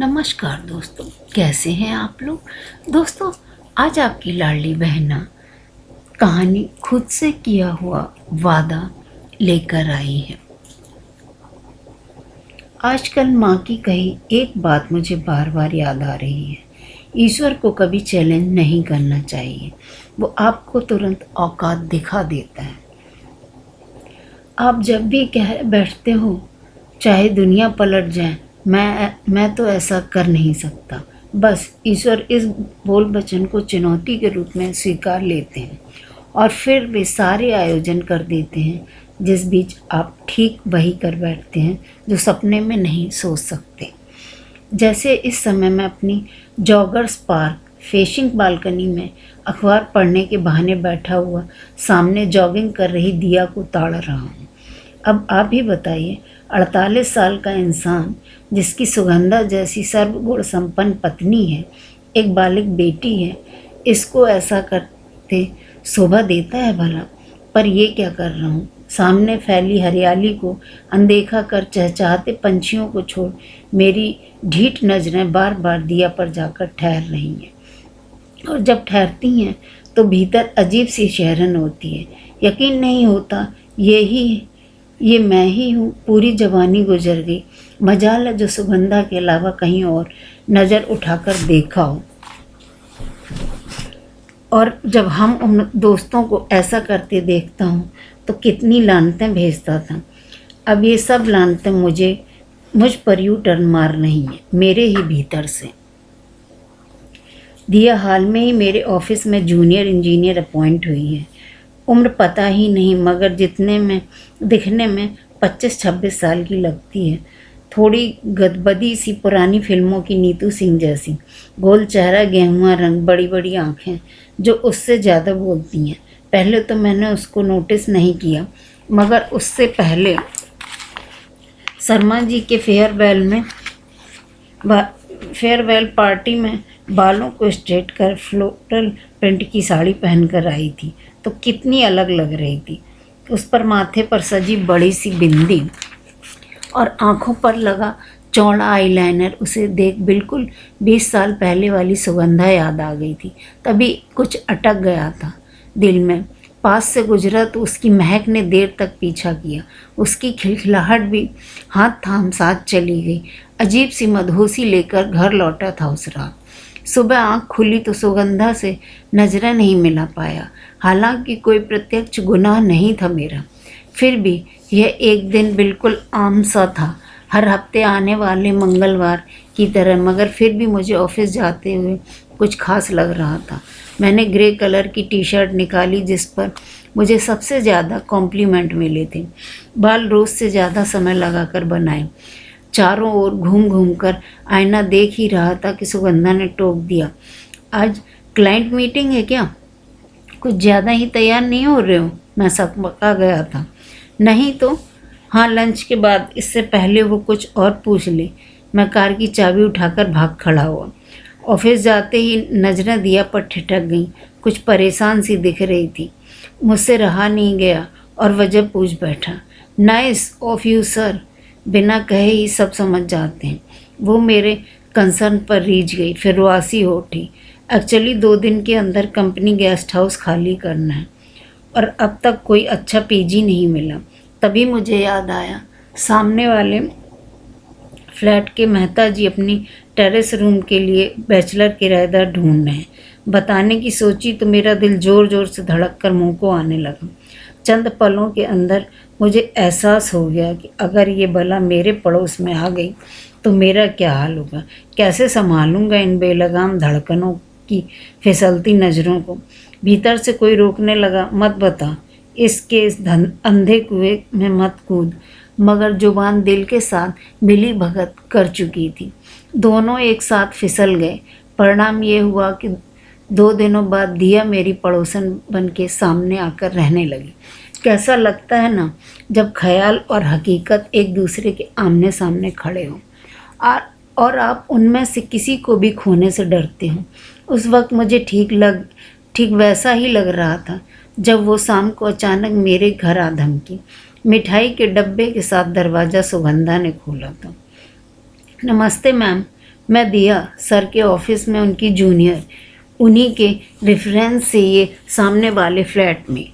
नमस्कार दोस्तों, कैसे हैं आप लोग। दोस्तों, आज आपकी लाडली बहना कहानी खुद से किया हुआ वादा लेकर आई है। आजकल माँ की कही एक बात मुझे बार बार याद आ रही है। ईश्वर को कभी चैलेंज नहीं करना चाहिए, वो आपको तुरंत औकात दिखा देता है। आप जब भी कह बैठते हो चाहे दुनिया पलट जाए, मैं तो ऐसा कर नहीं सकता, बस ईश्वर इस बोल वचन को चुनौती के रूप में स्वीकार लेते हैं और फिर वे सारे आयोजन कर देते हैं जिस बीच आप ठीक वही कर बैठते हैं जो सपने में नहीं सोच सकते। जैसे इस समय मैं अपनी जॉगर्स पार्क फेसिंग बालकनी में अखबार पढ़ने के बहाने बैठा हुआ सामने जॉगिंग कर रही दिया को ताड़ रहा हूँ। अब आप ही बताइए, 48 साल का इंसान जिसकी सुगंधा जैसी सर्वगुण संपन्न पत्नी है, एक बालिग बेटी है, इसको ऐसा करते शोभा देता है भला। पर ये क्या कर रहा हूँ, सामने फैली हरियाली को अनदेखा कर चहचहाते पंछियों को छोड़ मेरी ढीठ नजरें बार बार दिया पर जाकर ठहर रही हैं। और जब ठहरती हैं तो भीतर अजीब सी शहरन होती है। यकीन नहीं होता ये मैं ही हूँ। पूरी जवानी गुजर गई, मजाल है जो सुगंधा के अलावा कहीं और नज़र उठाकर देखा हो। और जब हम उन दोस्तों को ऐसा करते देखता हूँ तो कितनी लानतें भेजता था। अब ये सब लानतें मुझ पर यू टर्न मार रही हैं, मेरे ही भीतर से। दिया हाल में ही मेरे ऑफिस में जूनियर इंजीनियर अपॉइंट हुई है। उम्र पता ही नहीं, मगर दिखने में 25-26 साल की लगती है। थोड़ी गदबदी सी पुरानी फिल्मों की नीतू सिंह जैसी, गोल चेहरा, गेहुआ रंग, बड़ी बड़ी आँखें जो उससे ज़्यादा बोलती हैं। पहले तो मैंने उसको नोटिस नहीं किया, मगर उससे पहले शर्मा जी के फेयरवेल पार्टी में बालों को स्ट्रेट कर फ्लोरल प्रिंट की साड़ी पहनकर आई थी तो कितनी अलग लग रही थी। उस पर माथे पर सजी बड़ी सी बिंदी और आँखों पर लगा चौड़ा आईलाइनर, उसे देख बिल्कुल 20 साल पहले वाली सुगंधा याद आ गई थी। तभी कुछ अटक गया था दिल में। पास से गुजरा तो उसकी महक ने देर तक पीछा किया। उसकी खिलखिलाहट भी हाथ थाम साथ चली गई। अजीब सी मदहोशी लेकर घर लौटा था उस रात। सुबह आँख खुली तो सुगंधा से नजरें नहीं मिला पाया। हालांकि कोई प्रत्यक्ष गुनाह नहीं था मेरा, फिर भी यह एक दिन बिल्कुल आम सा था, हर हफ्ते आने वाले मंगलवार की तरह। मगर फिर भी मुझे ऑफिस जाते हुए कुछ खास लग रहा था। मैंने ग्रे कलर की टी शर्ट निकाली जिस पर मुझे सबसे ज़्यादा कॉम्प्लीमेंट मिले थे। बाल रोज़ से ज़्यादा समय लगाकर बनाए। चारों ओर घूम घूम कर आईना देख ही रहा था कि सुगंधा ने टोक दिया, आज क्लाइंट मीटिंग है क्या? कुछ ज़्यादा ही तैयार नहीं हो रहे हो? मैं सकबका गया था। नहीं तो हाँ, लंच के बाद, इससे पहले वो कुछ और पूछ ले। मैं कार की चाबी उठाकर भाग खड़ा हुआ। ऑफिस जाते ही नजरें दिया पर ठिठक गईं। कुछ परेशान सी दिख रही थी। मुझसे रहा नहीं गया और वजह पूछ बैठा। Nice of you sir. बिना कहे ही सब समझ जाते हैं। वो मेरे कंसर्न पर रीझ गई, फिर रुआसी हो उठी। एक्चुअली 2 दिन के अंदर कंपनी गेस्ट हाउस खाली करना है और अब तक कोई अच्छा पीजी नहीं मिला। तभी मुझे याद आया, सामने वाले फ्लैट के मेहता जी अपनी टेरेस रूम के लिए बैचलर किराएदार ढूंढ रहे हैं। बताने की सोची तो मेरा दिल ज़ोर ज़ोर से धड़क कर मुँह को आने लगा। चंद पलों के अंदर मुझे एहसास हो गया कि अगर ये बला मेरे पड़ोस में आ गई तो मेरा क्या हाल होगा। कैसे संभालूंगा इन बेलगाम धड़कनों की फिसलती नज़रों को। भीतर से कोई रोकने लगा, मत बता, इस अंधे कुएं में मत कूद। मगर जुबान दिल के साथ मिली भगत कर चुकी थी। दोनों एक साथ फिसल गए। परिणाम ये हुआ कि 2 दिनों बाद दिया मेरी पड़ोसन बन के सामने आकर रहने लगी। कैसा लगता है ना, जब ख्याल और हकीकत एक दूसरे के आमने सामने खड़े हों और आप उनमें से किसी को भी खोने से डरते हो। उस वक्त मुझे ठीक वैसा ही लग रहा था जब वो शाम को अचानक मेरे घर आ धमकी। मिठाई के डब्बे के साथ दरवाज़ा सुगंधा ने खोला था। नमस्ते मैम, मैं दिया सर के ऑफिस में उनकी जूनियर, उन्हीं के रेफरेंस से ये सामने वाले फ्लैट में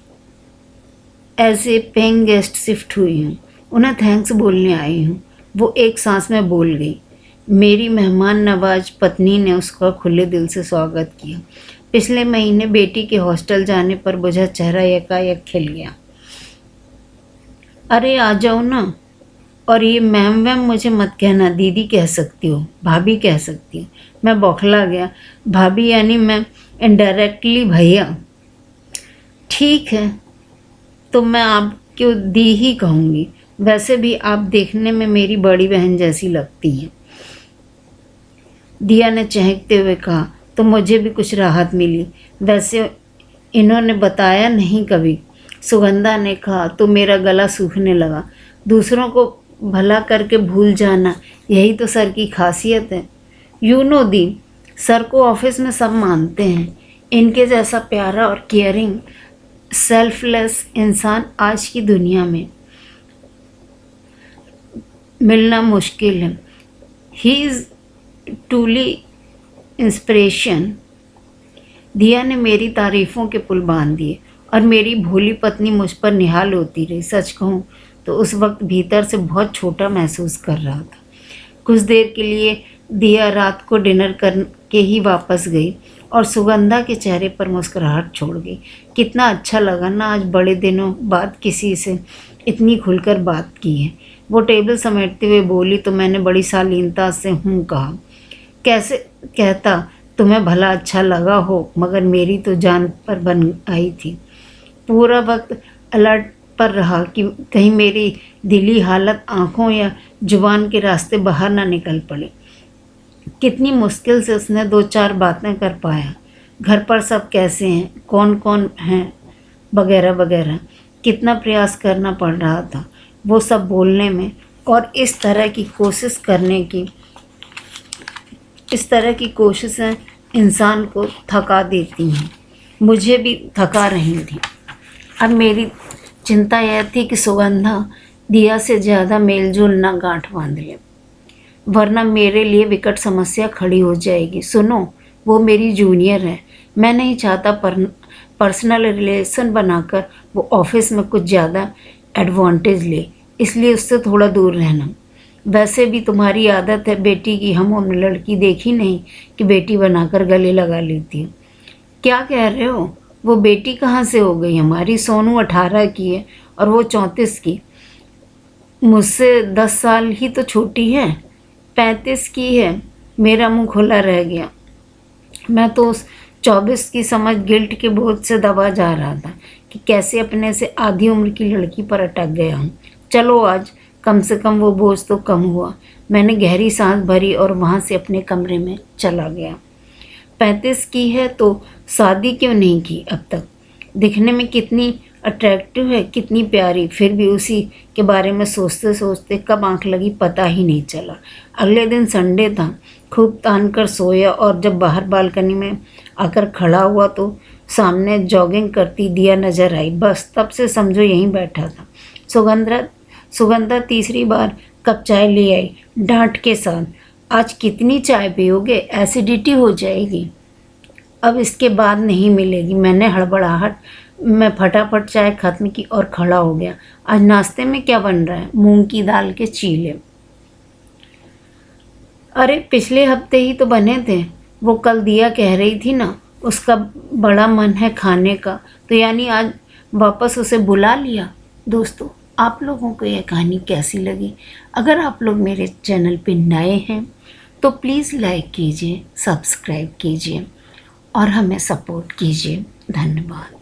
as a paying guest shift हुई हूँ। उन्हें थैंक्स बोलने आई हूँ। वो एक सांस में बोल गई। मेरी मेहमान नवाज पत्नी ने उसका खुले दिल से स्वागत किया। पिछले महीने बेटी के हॉस्टल जाने पर बुझा चेहरा एकाएक खिल गया। अरे आ जाओ ना। और ये मैम वैम मुझे मत कहना, दीदी कह सकती हो, भाभी कह सकती हो। मैं बौखला गया। भाभी यानी मैं इनडायरेक्टली भैया। ठीक है तो मैं आपको दी ही कहूँगी। वैसे भी आप देखने में मेरी बड़ी बहन जैसी लगती हैं। दिया ने चहकते हुए कहा। तो मुझे भी कुछ राहत मिली। वैसे इन्होंने बताया नहीं कभी। सुगंधा ने कहा तो मेरा गला सूखने लगा। दूसरों को भला करके भूल जाना, यही तो सर की खासियत है। यू नो दी, सर को ऑफिस में सब मानते हैं। इनके जैसा प्यारा और केयरिंग सेल्फलेस इंसान आज की दुनिया में मिलना मुश्किल है। He is truly inspiration. दिया ने मेरी तारीफ़ों के पुल बांध दिए और मेरी भोली पत्नी मुझ पर निहाल होती रही। सच कहूँ तो उस वक्त भीतर से बहुत छोटा महसूस कर रहा था। कुछ देर के लिए दिया रात को डिनर करके ही वापस गई और सुगंधा के चेहरे पर मुस्कुराहट छोड़ गई। कितना अच्छा लगा ना आज बड़े दिनों बाद किसी से इतनी खुलकर बात की है। वो टेबल समेटते हुए बोली तो मैंने बड़ी शालीनता से हूँ कहा। कैसे कहता तुम्हें भला अच्छा लगा हो, मगर मेरी तो जान पर बन आई थी। पूरा वक्त अलर्ट पर रहा कि कहीं मेरी दिली हालत आँखों या जुबान के रास्ते बाहर ना निकल पड़े। कितनी मुश्किल से उसने 2-4 बातें कर पाया। घर पर सब कैसे हैं, कौन कौन हैं, वगैरह वगैरह। कितना प्रयास करना पड़ रहा था वो सब बोलने में। और इस तरह की कोशिशें इंसान को थका देती हैं। मुझे भी थका रही थी। अब मेरी चिंता यह थी कि सुगंधा दिया से ज़्यादा मेलजोल ना गांठ बांध ले, वरना मेरे लिए विकट समस्या खड़ी हो जाएगी। सुनो, वो मेरी जूनियर है। मैं नहीं चाहता पर्सनल रिलेशन बनाकर वो ऑफिस में कुछ ज़्यादा एडवांटेज ले, इसलिए उससे थोड़ा दूर रहना। वैसे भी तुम्हारी आदत है बेटी की हम उम्र लड़की देखी नहीं कि बेटी बनाकर गले लगा लेती है। क्या कह रहे हो? वो बेटी कहाँ से हो गई? हमारी सोनू 18 की है और वो 34 की। मुझसे 10 साल ही तो छोटी है। 35 की है। मेरा मुंह खुला रह गया। मैं तो उस 24 की समझ गिल्ट के बोझ से दबा जा रहा था कि कैसे अपने से आधी उम्र की लड़की पर अटक गया हूँ। चलो आज कम से कम वो बोझ तो कम हुआ। मैंने गहरी सांस भरी और वहाँ से अपने कमरे में चला गया। 35 की है तो शादी क्यों नहीं की अब तक? दिखने में कितनी अट्रैक्टिव है, कितनी प्यारी। फिर भी उसी के बारे में सोचते सोचते कब आंख लगी पता ही नहीं चला। अगले दिन संडे था। खूब तान कर सोया और जब बाहर बालकनी में आकर खड़ा हुआ तो सामने जॉगिंग करती दिया नजर आई। बस तब से समझो यहीं बैठा था। सुगंधा तीसरी बार कप चाय ले आई डांट के साथ। आज कितनी चाय पियोगे? एसिडिटी हो जाएगी। अब इसके बाद नहीं मिलेगी। मैंने हड़बड़ाहट में फटाफट चाय खत्म की और खड़ा हो गया। आज नाश्ते में क्या बन रहा है? मूंग की दाल के चीले। अरे पिछले हफ्ते ही तो बने थे। वो कल दिया कह रही थी ना उसका बड़ा मन है खाने का, तो यानी आज वापस उसे बुला लिया। दोस्तों, आप लोगों को यह कहानी कैसी लगी? अगर आप लोग मेरे चैनल पे नए हैं तो प्लीज़ लाइक कीजिए, सब्सक्राइब कीजिए और हमें सपोर्ट कीजिए। धन्यवाद।